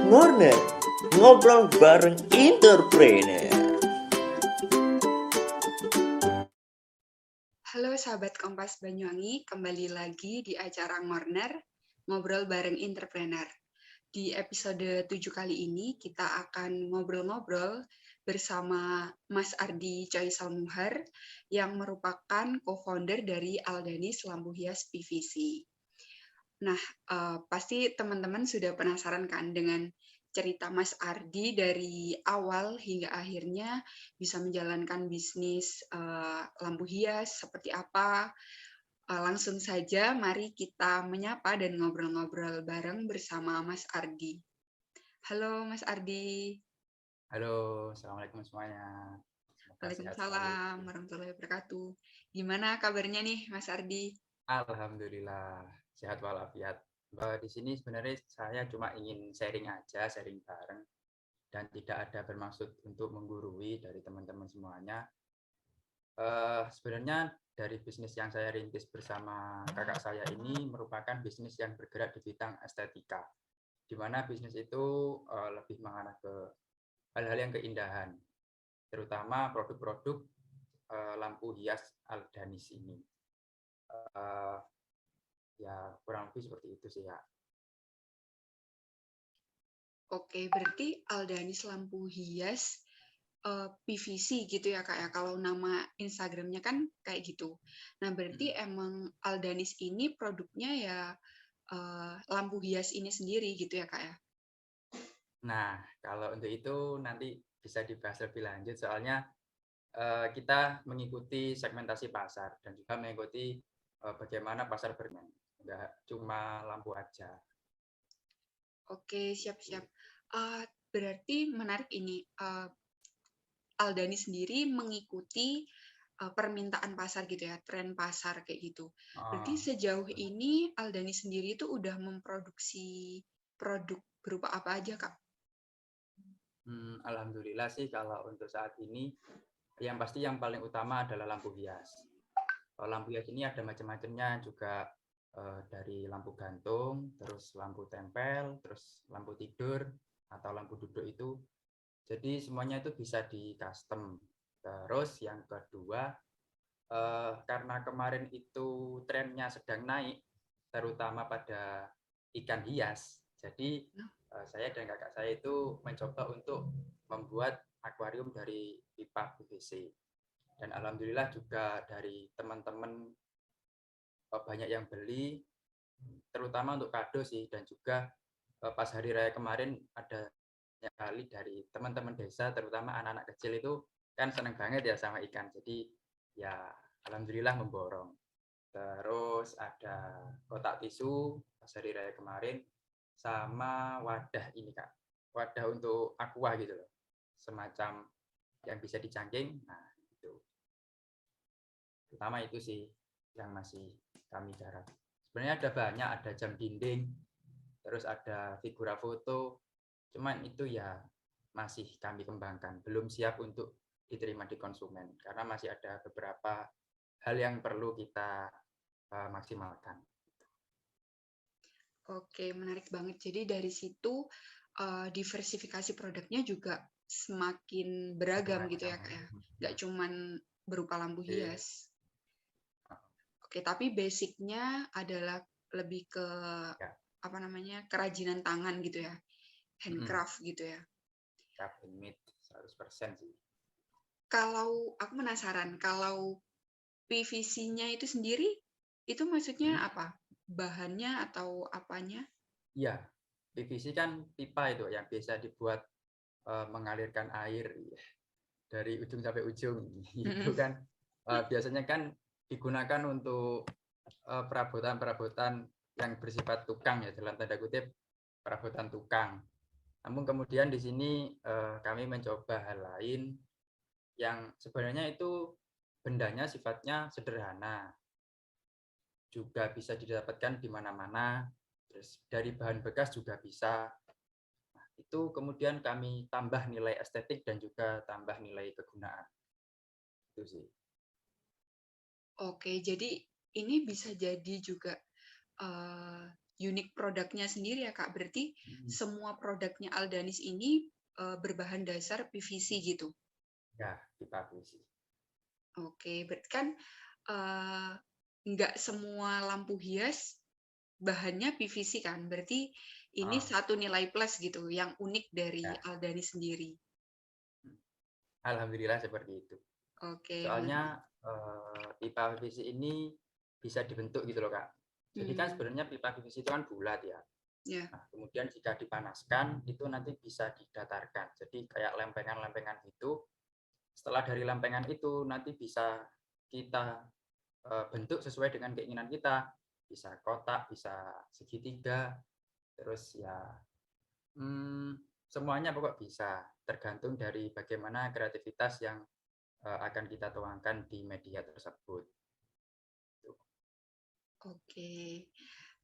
Morning, ngobrol bareng entrepreneur. Halo sahabat Kompas Banyuwangi, kembali lagi di acara Ngorner, ngobrol bareng entrepreneur. Di episode 7 kali ini kita akan ngobrol-ngobrol bersama Mas Ardi Choi Salmuhar yang merupakan co-founder dari Aldanis Lampu Hias PVC. Nah, pasti teman-teman sudah penasaran kan dengan cerita Mas Ardi dari awal hingga akhirnya bisa menjalankan bisnis lampu hias seperti apa. Langsung saja mari kita menyapa dan ngobrol-ngobrol bareng bersama Mas Ardi. Halo Mas Ardi. Halo, Assalamualaikum semuanya. Semoga sehat selalu. Waalaikumsalam warahmatullahi wabarakatuh. Gimana kabarnya nih Mas Ardi? Alhamdulillah, sehat walafiat. Di sini sebenarnya saya cuma ingin sharing aja, sharing bareng. Dan tidak ada bermaksud untuk menggurui dari teman-teman semuanya. Sebenarnya dari bisnis yang saya rintis bersama kakak saya ini merupakan bisnis yang bergerak di bidang estetika. Di mana bisnis itu lebih mengarah ke hal-hal yang keindahan, terutama produk-produk lampu hias Aldanis ini. Ya kurang lebih seperti itu sih ya. Oke, berarti Aldanis Lampu Hias PVC gitu ya Kak ya. Kalau nama Instagramnya kan kayak gitu. Nah, berarti emang Aldanis ini produknya ya lampu hias ini sendiri gitu ya Kak ya. Nah, kalau untuk itu nanti bisa dibahas lebih lanjut soalnya kita mengikuti segmentasi pasar dan juga mengikuti bagaimana pasar bermain. Enggak cuma lampu aja. Oke, siap-siap. Berarti menarik ini. Aldani sendiri mengikuti permintaan pasar gitu ya, tren pasar kayak gitu. Berarti sejauh ini Aldani sendiri itu udah memproduksi produk berupa apa aja, Kak? Alhamdulillah sih kalau untuk saat ini yang pasti yang paling utama adalah lampu hias. Lampu hias ini ada macam-macamnya juga, dari lampu gantung, terus lampu tempel, terus lampu tidur atau lampu duduk itu. Jadi semuanya itu bisa di custom. Terus yang kedua, karena kemarin itu trennya sedang naik, terutama pada ikan hias. Jadi saya dan kakak saya itu mencoba untuk membuat akuarium dari pipa PVC. Dan alhamdulillah juga dari teman-teman banyak yang beli, terutama untuk kado sih, dan juga pas hari raya kemarin ada banyak kali dari teman-teman desa, terutama anak-anak kecil itu kan seneng banget ya sama ikan. Jadi ya alhamdulillah memborong. Terus ada kotak tisu pas hari raya kemarin, sama wadah ini Kak, wadah untuk aqua gitu loh, semacam yang bisa dicangking. Nah itu pertama itu sih yang masih kami garap. Sebenarnya ada banyak, ada jam dinding, terus ada figura foto, cuman itu ya masih kami kembangkan, belum siap untuk diterima di konsumen karena masih ada beberapa hal yang perlu kita maksimalkan. Oke, menarik banget. Jadi dari situ diversifikasi produknya juga semakin beragam gitu ya, Kak ya. Nggak cuman berupa lampu hias. Oke, tapi basicnya adalah lebih ke Ya. apa namanya, kerajinan tangan gitu ya, handcraft gitu ya. Handmade 100% sih. Kalau aku penasaran, kalau PVC-nya itu sendiri, itu maksudnya apa? Bahannya atau apanya? Iya, PVC kan pipa itu yang biasa dibuat mengalirkan air dari ujung sampai ujung. Itu kan biasanya kan digunakan untuk perabotan-perabotan yang bersifat tukang ya, dalam tanda kutip perabotan tukang. Namun kemudian di sini kami mencoba hal lain yang sebenarnya itu bendanya sifatnya sederhana, juga bisa didapatkan di mana-mana, terus dari bahan bekas juga bisa. Nah, itu kemudian kami tambah nilai estetik dan juga tambah nilai kegunaan. Itu sih. Oke, jadi ini bisa jadi juga unik produknya sendiri ya Kak. Berarti semua produknya Aldanis ini berbahan dasar PVC gitu. Ya, pipa PVC. Oke, berarti kan nggak semua lampu hias bahannya PVC kan. Berarti ini satu nilai plus gitu yang unik dari Ya. Aldanis sendiri. Alhamdulillah seperti itu. Oke, Soalnya pipa PVC ini bisa dibentuk gitu loh Kak. Jadi kan sebenarnya pipa PVC itu kan bulat ya. ya. Nah, kemudian jika dipanaskan itu nanti bisa didatarkan. Jadi kayak lempengan-lempengan gitu. Setelah dari lempengan itu nanti bisa kita bentuk sesuai dengan keinginan kita. Bisa kotak, bisa segitiga, terus ya semuanya pokok bisa. Tergantung dari bagaimana kreativitas yang akan kita tuangkan di media tersebut. Oke,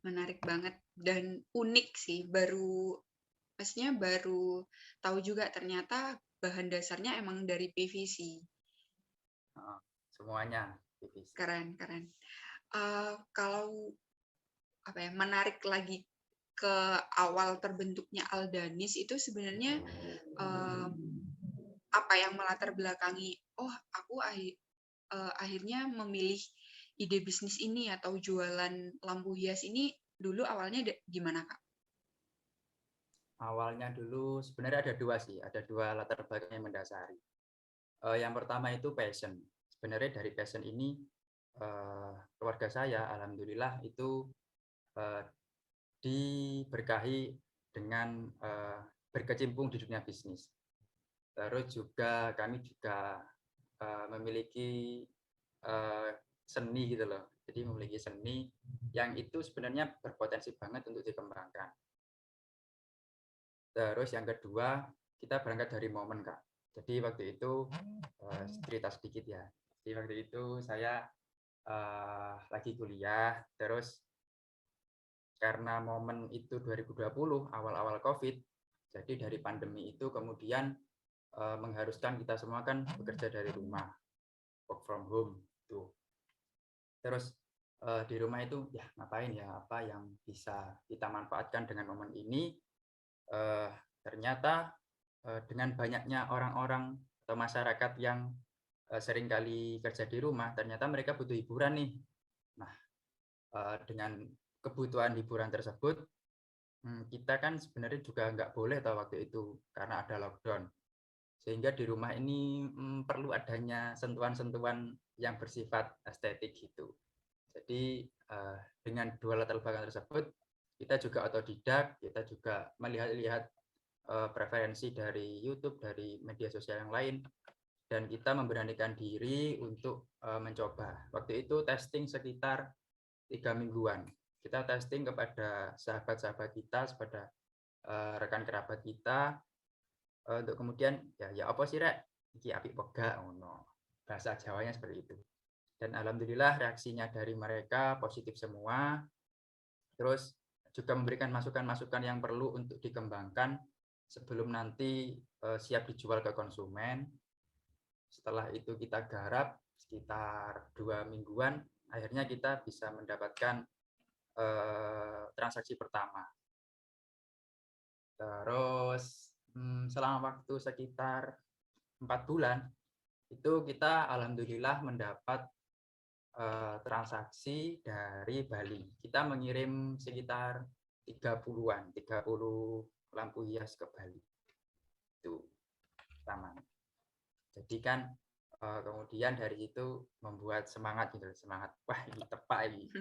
menarik banget dan unik sih. Maksudnya baru tahu juga ternyata bahan dasarnya emang dari PVC. Semuanya PVC. Keren. Kalau menarik lagi ke awal terbentuknya Aldanis itu sebenarnya apa yang melatar belakangi? Aku akhirnya memilih ide bisnis ini atau jualan lampu hias ini dulu awalnya gimana Kak? Awalnya dulu sebenarnya ada dua latar belakang yang mendasari. Yang pertama itu passion. Sebenarnya dari passion ini keluarga saya alhamdulillah itu diberkahi dengan berkecimpung di dunia bisnis. Terus juga kami juga memiliki seni gitu loh. Jadi memiliki seni yang itu sebenarnya berpotensi banget untuk dikembangkan. Terus yang kedua, kita berangkat dari momen Kak. Jadi waktu itu cerita sedikit ya. Jadi waktu itu saya lagi kuliah, terus karena momen itu 2020 awal-awal COVID, jadi dari pandemi itu kemudian mengharuskan kita semua kan bekerja dari rumah, work from home tuh. Terus di rumah itu ya ngapain ya, apa yang bisa kita manfaatkan dengan momen ini. Ternyata dengan banyaknya orang-orang atau masyarakat yang seringkali kerja di rumah, ternyata mereka butuh hiburan nih. Nah, dengan kebutuhan hiburan tersebut, kita kan sebenarnya juga nggak boleh tahu waktu itu karena ada lockdown. Sehingga di rumah ini perlu adanya sentuhan-sentuhan yang bersifat estetik gitu. Jadi dengan dua latar belakang tersebut, kita juga otodidak, kita juga melihat-lihat preferensi dari YouTube, dari media sosial yang lain, dan kita memberanikan diri untuk mencoba. Waktu itu testing sekitar 3 mingguan. Kita testing kepada sahabat-sahabat kita, kepada rekan kerabat kita, untuk kemudian ya apa sih rek, iki apik pegak ngono. Bahasa Jawanya seperti itu. Dan alhamdulillah reaksinya dari mereka positif semua. Terus juga memberikan masukan-masukan yang perlu untuk dikembangkan sebelum nanti siap dijual ke konsumen. Setelah itu kita garap sekitar 2 mingguan, akhirnya kita bisa mendapatkan transaksi pertama. Terus selama waktu sekitar 4 bulan, itu kita alhamdulillah mendapat transaksi dari Bali. Kita mengirim sekitar 30 lampu hias ke Bali. Itu pertama. Jadi kan kemudian dari itu membuat semangat gitu, semangat. Wah, ini tepat ini.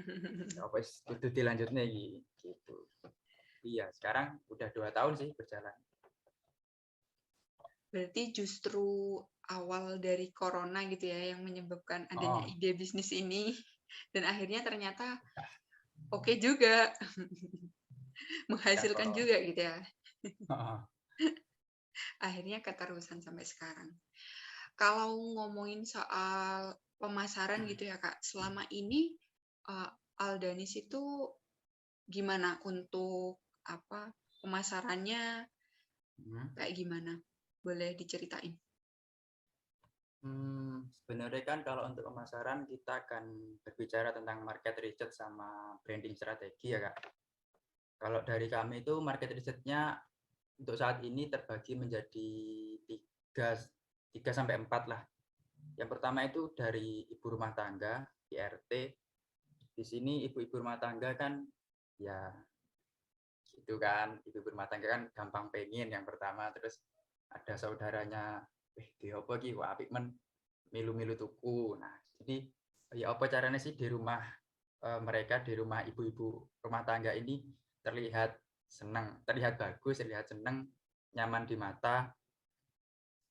Apa itu dilanjutnya gitu. Iya, sekarang udah 2 tahun sih berjalan. Berarti justru awal dari corona gitu ya yang menyebabkan adanya ide bisnis ini dan akhirnya ternyata oke juga menghasilkan juga gitu ya. Akhirnya keterusan sampai sekarang. Kalau ngomongin soal pemasaran gitu ya Kak, selama ini Aldanis itu gimana untuk pemasarannya kayak gimana? Boleh diceritain? Sebenarnya kan kalau untuk pemasaran kita akan berbicara tentang market research sama branding strategi ya Kak. Kalau dari kami itu market research-nya untuk saat ini terbagi menjadi 3 sampai 4 lah. Yang pertama itu dari ibu rumah tangga, IRT. Di sini ibu-ibu rumah tangga kan ya gitu kan, ibu rumah tangga kan gampang pengen yang pertama, terus ada saudaranya, dia apa ki wah apik men milu-milu tuku. Nah, jadi ya apa caranya sih di rumah mereka di rumah ibu-ibu rumah tangga ini terlihat senang, terlihat bagus, terlihat senang, nyaman di mata.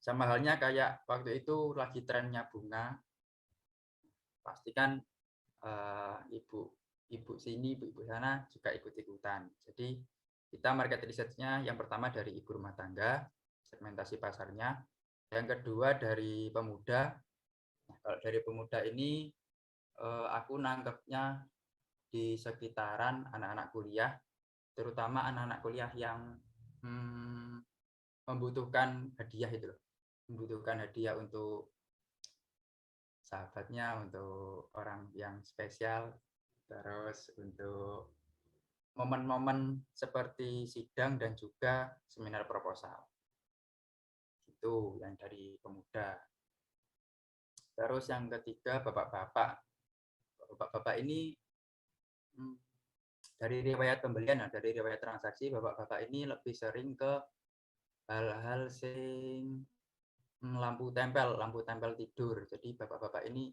Sama halnya kayak waktu itu lagi trennya bunga, pastikan ibu sini, ibu sana juga ikut-ikutan. Jadi kita market research-nya yang pertama dari ibu rumah tangga, segmentasi pasarnya. Yang kedua dari pemuda. Nah, kalau dari pemuda ini aku nangkepnya di sekitaran anak-anak kuliah, terutama anak-anak kuliah yang membutuhkan hadiah itu loh. Membutuhkan hadiah untuk sahabatnya, untuk orang yang spesial, terus untuk momen-momen seperti sidang dan juga seminar proposal. Itu yang dari pemuda. Terus yang ketiga bapak-bapak. Bapak-bapak ini dari riwayat pembelian, dari riwayat transaksi, bapak-bapak ini lebih sering ke hal-hal sing lampu tempel tidur. Jadi bapak-bapak ini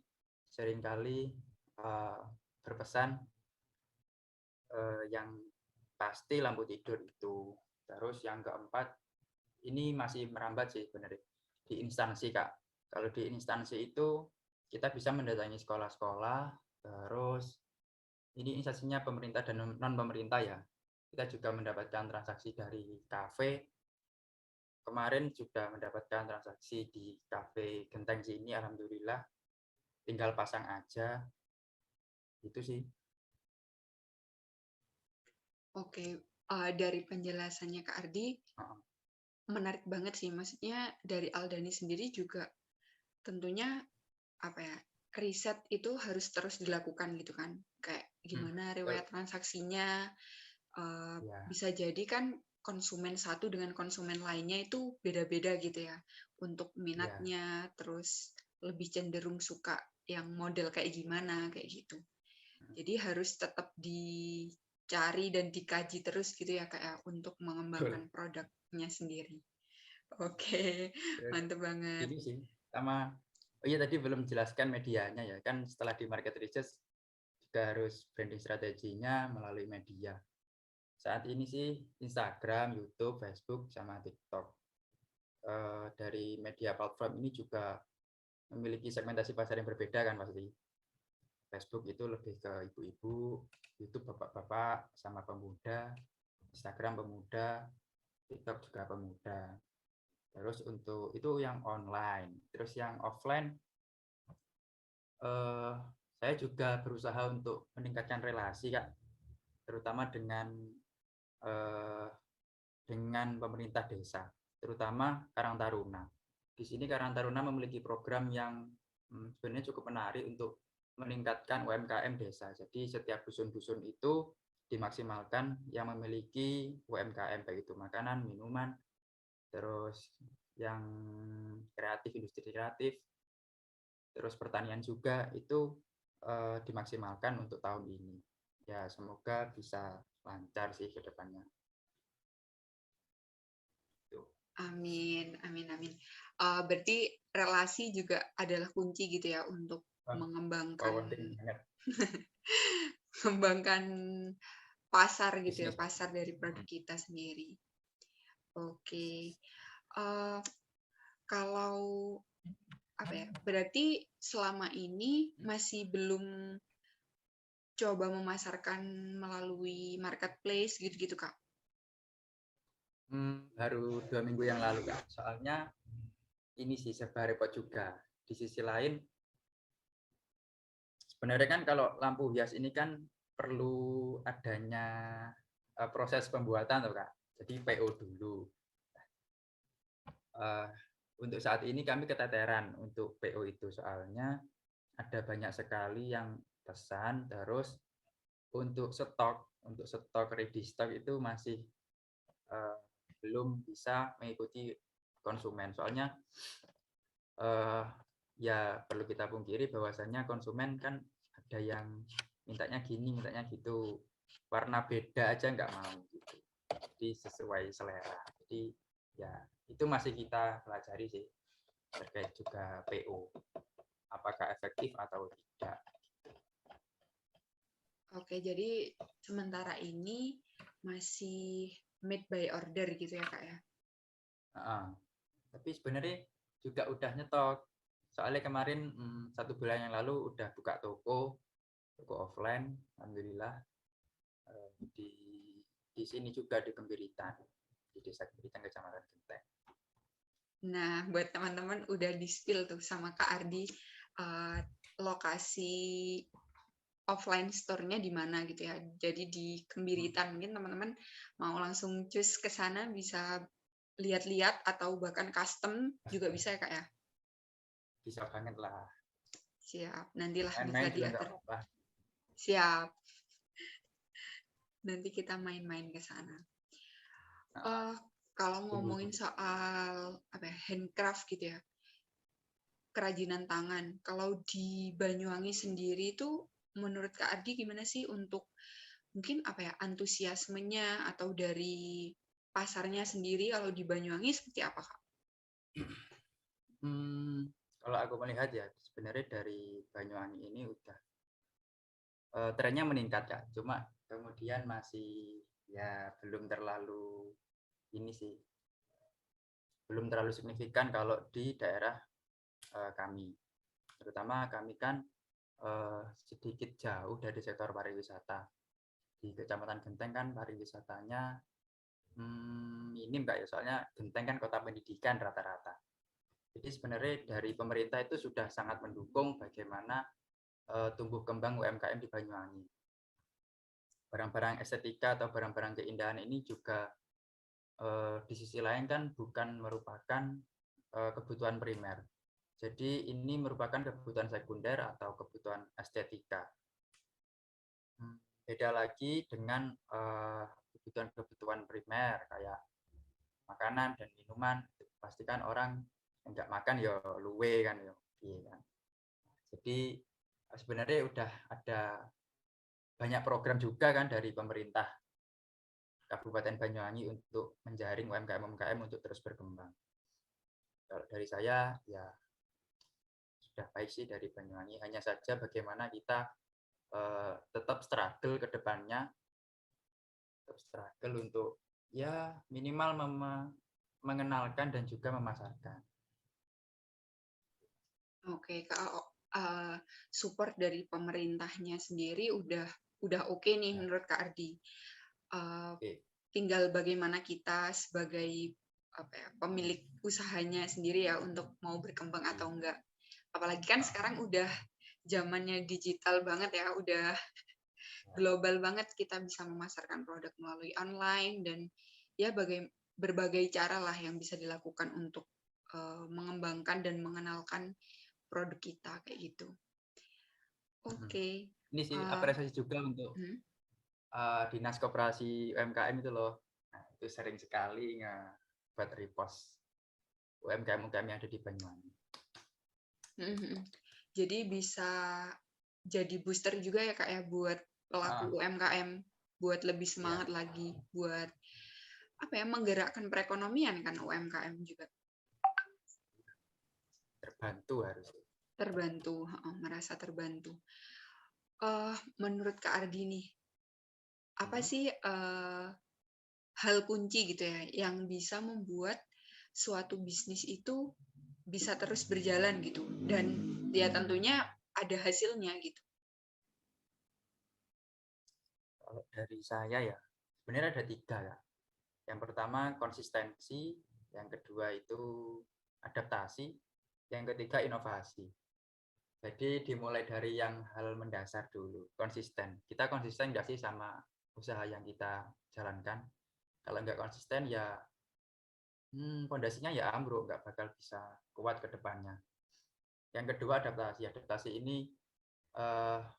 seringkali berpesan yang pasti lampu tidur itu. Terus yang keempat, ini masih merambat sih benar di instansi Kak. Kalau di instansi itu kita bisa mendatangi sekolah-sekolah, terus ini instansinya pemerintah dan non pemerintah ya. Kita juga mendapatkan transaksi dari kafe. Kemarin sudah mendapatkan transaksi di kafe Genteng sini, alhamdulillah. Tinggal pasang aja. Itu sih. Oke, dari penjelasannya Kak Ardi, menarik banget sih. Maksudnya dari Aldani sendiri juga tentunya apa ya, riset itu harus terus dilakukan gitu kan. Kayak gimana riwayat transaksinya, bisa jadi kan konsumen satu dengan konsumen lainnya itu beda-beda gitu ya. Untuk minatnya, terus lebih cenderung suka yang model kayak gimana, kayak gitu. Jadi harus tetap dicari dan dikaji terus gitu ya Kak ya, untuk mengembangkan produknya sendiri. Oke, mantap banget. Ini sih sama iya tadi belum jelaskan medianya ya kan, setelah di market research juga harus branding strateginya melalui media. Saat ini sih Instagram, YouTube, Facebook, sama TikTok. Dari media platform ini juga memiliki segmentasi pasar yang berbeda kan pasti. Facebook itu lebih ke ibu-ibu, YouTube bapak-bapak sama pemuda, Instagram pemuda, TikTok juga pemuda. Terus untuk itu yang online. Terus yang offline, saya juga berusaha untuk meningkatkan relasi Kak, terutama dengan pemerintah desa, terutama Karang Taruna. Di sini Karang Taruna memiliki program yang sebenarnya cukup menarik untuk meningkatkan UMKM desa. Jadi setiap dusun-dusun itu dimaksimalkan yang memiliki UMKM, baik itu makanan, minuman, terus yang kreatif, industri kreatif, terus pertanian juga itu dimaksimalkan untuk tahun ini. Ya semoga bisa lancar sih ke depannya. Amin, amin, amin. Berarti relasi juga adalah kunci gitu ya untuk mengembangkan pasar gitu ya, pasar dari produk kita sendiri. Oke, kalau apa ya? Berarti selama ini masih belum coba memasarkan melalui marketplace gitu-gitu Kak? Baru 2 minggu yang lalu Kak. Soalnya ini sih serba repot juga. Di sisi lain, sebenarnya kan kalau lampu hias ini kan perlu adanya proses pembuatan tuh Kak. Jadi PO dulu. Untuk saat ini kami keteteran untuk PO itu, soalnya ada banyak sekali yang pesan, terus untuk stok untuk stok ready stock itu masih belum bisa mengikuti konsumen. Soalnya ya perlu kita pungkiri bahwasannya konsumen kan ada yang mintanya gini, mintanya gitu. Warna beda aja nggak mau gitu. Jadi sesuai selera. Jadi ya itu masih kita pelajari sih terkait juga PO. Apakah efektif atau tidak. Oke, jadi sementara ini masih made by order gitu ya, Kak ya? Tapi sebenarnya juga udah nyetok. Soalnya kemarin 1 bulan yang lalu udah buka toko offline, alhamdulillah di sini juga di Kembiritan, di Desa Kembiritan, Kecamatan Genteng. Nah, buat teman-teman udah di-spill tuh sama Kak Ardi lokasi offline store-nya di mana gitu ya. Jadi di Kembiritan, mungkin teman-teman mau langsung cus ke sana bisa lihat-lihat atau bahkan custom juga bisa ya Kak ya? Bisa banget lah. Siap, nantilah bisa Main-main juga nggak diatur. apa-apa. Siap. Nanti kita main-main ke sana. Kalau ngomongin soal apa ya, handcraft gitu ya, kerajinan tangan. Kalau di Banyuwangi sendiri itu menurut Kak Ardi gimana sih untuk mungkin apa ya antusiasmenya atau dari pasarnya sendiri kalau di Banyuwangi seperti apa Kak? Kalau aku melihat ya sebenarnya dari Banyuwangi ini udah trennya meningkat Kak. Cuma kemudian masih ya belum terlalu ini sih. Belum terlalu signifikan kalau di daerah kami. Terutama kami kan sedikit jauh dari sektor pariwisata. Di Kecamatan Genteng kan pariwisatanya minim Kak ya, soalnya Genteng kan kota pendidikan rata-rata. Jadi sebenarnya dari pemerintah itu sudah sangat mendukung bagaimana tumbuh kembang UMKM di Banyuwangi. Barang-barang estetika atau barang-barang keindahan ini juga di sisi lain kan bukan merupakan kebutuhan primer. Jadi ini merupakan kebutuhan sekunder atau kebutuhan estetika. Beda lagi dengan kebutuhan-kebutuhan primer kayak makanan dan minuman. Pastikan orang nggak makan ya luwe kan ya. Iya kan. Jadi sebenarnya udah ada banyak program juga kan dari pemerintah Kabupaten Banyuwangi untuk menjaring UMKM untuk terus berkembang. Kalau dari saya ya sudah baik sih dari Banyuwangi. Hanya saja bagaimana kita tetap struggle ke depannya, tetap struggle untuk ya minimal mengenalkan dan juga memasarkan. Oke, kalau support dari pemerintahnya sendiri udah oke nih menurut Kak Ardi. Tinggal bagaimana kita sebagai apa ya, pemilik usahanya sendiri ya untuk mau berkembang atau enggak. Apalagi kan sekarang udah zamannya digital banget ya, udah global banget, kita bisa memasarkan produk melalui online dan ya berbagai cara lah yang bisa dilakukan untuk mengembangkan dan mengenalkan produk kita kayak gitu. Oke. Ini sih apresiasi juga untuk Dinas Koperasi UMKM itu loh. Nah, itu sering sekali buat repost UMKM yang ada di Banyuwangi. Jadi bisa jadi booster juga ya Kak ya buat pelaku UMKM buat lebih semangat lagi buat apa ya menggerakkan perekonomian kan UMKM juga. Terbantu harus. Terbantu, merasa terbantu. Menurut Kak Ardi nih, apa sih hal kunci gitu ya yang bisa membuat suatu bisnis itu bisa terus berjalan gitu dan ya tentunya ada hasilnya gitu. Kalau dari saya ya sebenarnya ada 3 ya. Yang pertama konsistensi, yang kedua itu adaptasi, yang ketiga inovasi. Jadi dimulai dari yang hal mendasar dulu, konsisten. Kita konsisten nggak sih sama usaha yang kita jalankan? Kalau nggak konsisten ya fondasinya ya ambruk, nggak bakal bisa kuat ke depannya. Yang kedua adaptasi. Adaptasi ini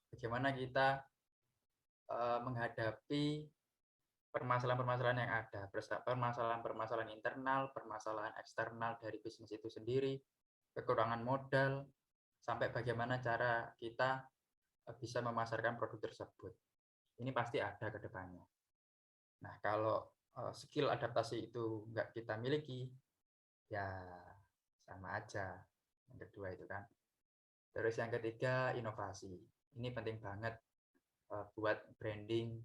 bagaimana kita menghadapi permasalahan-permasalahan yang ada, permasalahan-permasalahan internal, permasalahan eksternal dari bisnis itu sendiri, kekurangan modal, sampai bagaimana cara kita bisa memasarkan produk tersebut. Ini pasti ada ke depannya. Nah, kalau skill adaptasi itu nggak kita miliki, ya sama aja. Yang kedua itu kan. Terus yang ketiga, inovasi. Ini penting banget buat branding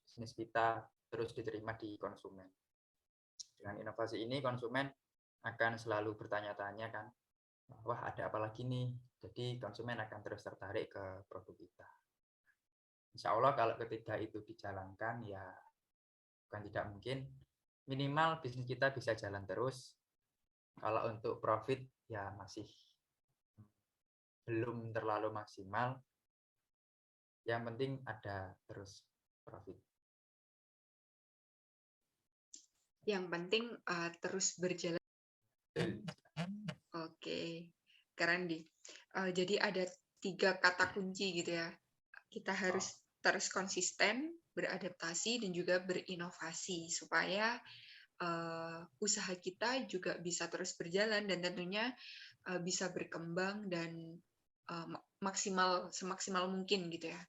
bisnis kita terus diterima di konsumen. Dengan inovasi ini konsumen akan selalu bertanya-tanya kan, wah ada apa lagi nih? Jadi konsumen akan terus tertarik ke produk kita. Insya Allah kalau ketiga itu dijalankan ya bukan tidak mungkin, minimal bisnis kita bisa jalan terus. Kalau untuk profit ya masih belum terlalu maksimal. Yang penting ada terus profit. Yang penting terus berjalan. Oke, keren di. Jadi ada 3 kata kunci gitu ya. Kita harus terus konsisten, beradaptasi, dan juga berinovasi supaya usaha kita juga bisa terus berjalan dan tentunya bisa berkembang dan semaksimal mungkin gitu ya.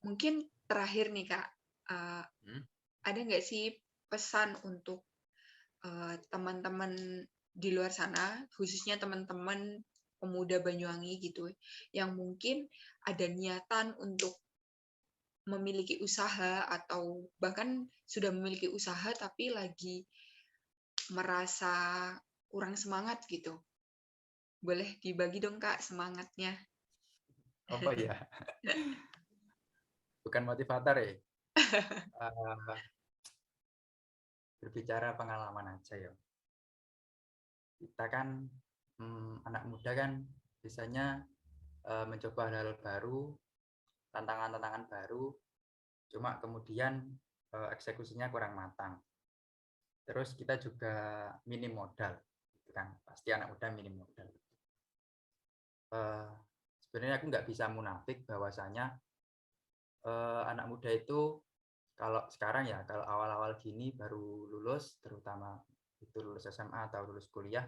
Mungkin terakhir nih Kak, ada nggak sih pesan untuk teman-teman di luar sana, khususnya teman-teman pemuda Banyuwangi gitu, yang mungkin ada niatan untuk memiliki usaha atau bahkan sudah memiliki usaha tapi lagi merasa kurang semangat gitu. Boleh dibagi dong Kak semangatnya. Oh ya, bukan motivator ya. Berbicara pengalaman aja ya. Kita kan anak muda kan biasanya mencoba hal-hal baru, tantangan-tantangan baru, cuma kemudian eksekusinya kurang matang. Terus kita juga minim modal, gitu kan? Pasti anak muda minim modal. Sebenarnya aku nggak bisa munafik bahwasanya anak muda itu kalau sekarang ya, kalau awal-awal gini baru lulus, terutama itu lulus SMA atau lulus kuliah,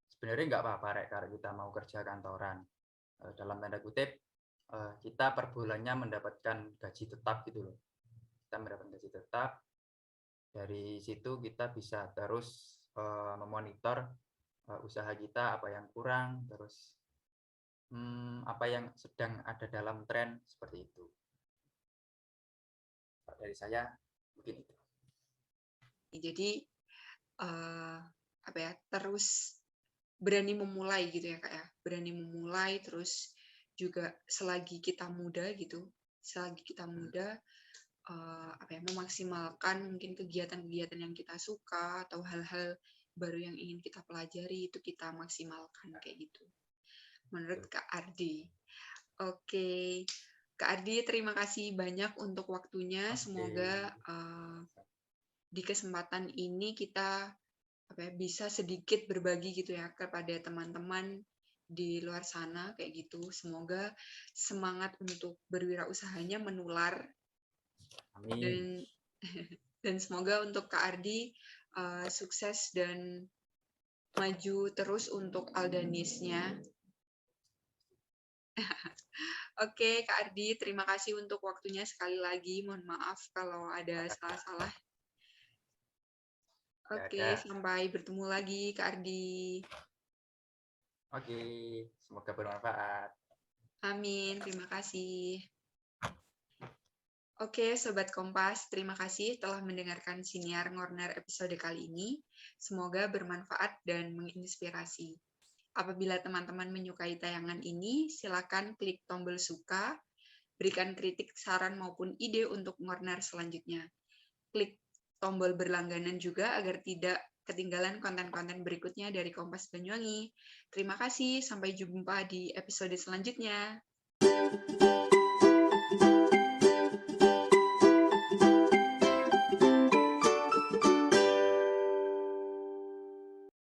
sebenarnya nggak apa-apa rek kalau kita mau kerja kantoran. Dalam tanda kutip, kita per bulannya mendapatkan gaji tetap gitu loh. Kita mendapatkan gaji tetap, dari situ kita bisa terus memonitor usaha kita, apa yang kurang, terus apa yang sedang ada dalam tren, seperti itu. Dari saya mungkin itu. Jadi terus berani memulai gitu ya Kak ya, berani memulai, terus juga selagi kita muda gitu, memaksimalkan mungkin kegiatan-kegiatan yang kita suka atau hal-hal baru yang ingin kita pelajari itu kita maksimalkan kayak gitu. Menurut Kak Ardi. Oke, Kak Ardi terima kasih banyak untuk waktunya. Semoga di kesempatan ini kita bisa sedikit berbagi gitu ya kepada teman-teman di luar sana kayak gitu. Semoga semangat untuk berwirausahanya menular. Amin. Dan semoga untuk Kak Ardi sukses dan maju terus untuk Aldanisnya. Oke, Kak Ardi, terima kasih untuk waktunya sekali lagi. Mohon maaf kalau ada salah-salah. Oke, sampai bertemu lagi, Kak Ardi. Oke, semoga bermanfaat. Amin, terima kasih. Oke, Sobat Kompas, terima kasih telah mendengarkan Siniar Ngorner episode kali ini. Semoga bermanfaat dan menginspirasi. Apabila teman-teman menyukai tayangan ini, silakan klik tombol suka, berikan kritik, saran, maupun ide untuk Ngorner selanjutnya. Klik tombol berlangganan juga agar tidak ketinggalan konten-konten berikutnya dari Kompas Banyuwangi. Terima kasih, sampai jumpa di episode selanjutnya.